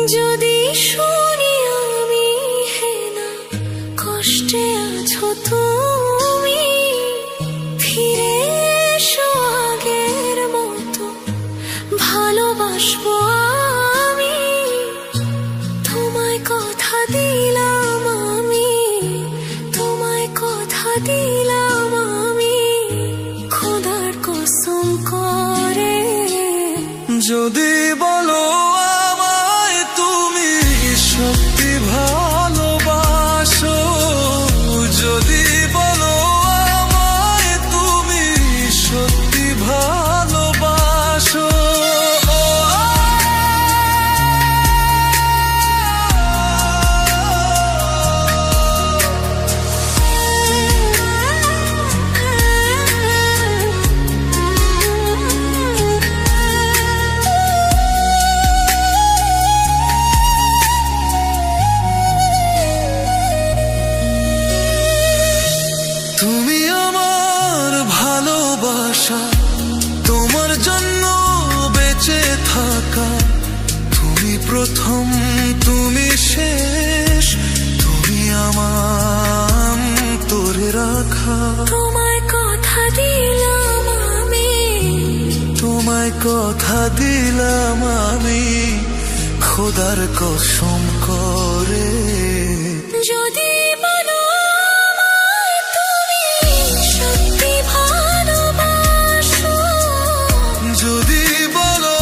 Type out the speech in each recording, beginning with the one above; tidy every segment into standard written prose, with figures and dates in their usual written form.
যদি শুনি আমি হেনা কষ্টে আছো তুমি, ফিরে এসো আগের মতো ভালোবাসবো আমি। তোমায় কথা দিলাম আমি, তোমায় কথা দিলাম আমি, খোদার কসম করে। যদি বলো আমায় তুমি সত্যি ভালোবাসো, যদি বলো আমায় তুমি সত্যি ভালোবাসো, তুমি আমার ভালোবাসা, তোমার জন্য বেঁচে থাকা, তুমি প্রথম তুমি শেষ, তুমি আমার তোরে রাখা। তোমায় কথা দিলাম আমি, তোমায় কথা দিলাম আমি, খোদার কসম করে। যদি বলো আমায় তুমি সত্যি ভালোবাসো, যদি বলো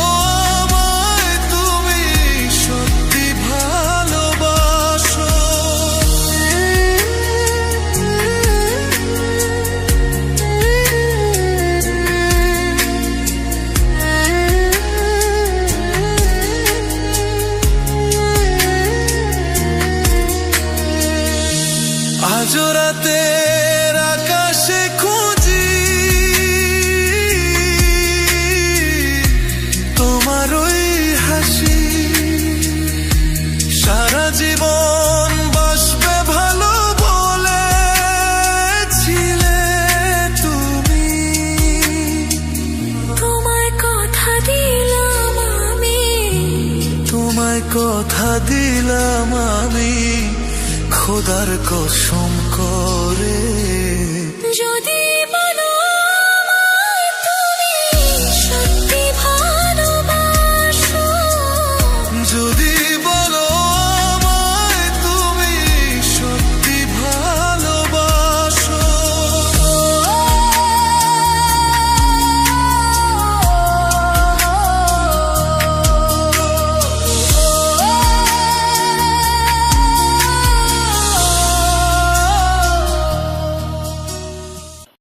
আমায় তুমি সত্যি ভালোবাসো, আজ রাতের আকাশে খুঁজি তোমার ওই হাসি, সারা জীবন বাসবে ভালো বলেছিলে তুমি। তোমায় কথা দিলাম আমি, তোমায় কথা দিলাম আমি, খোদার কসম করে।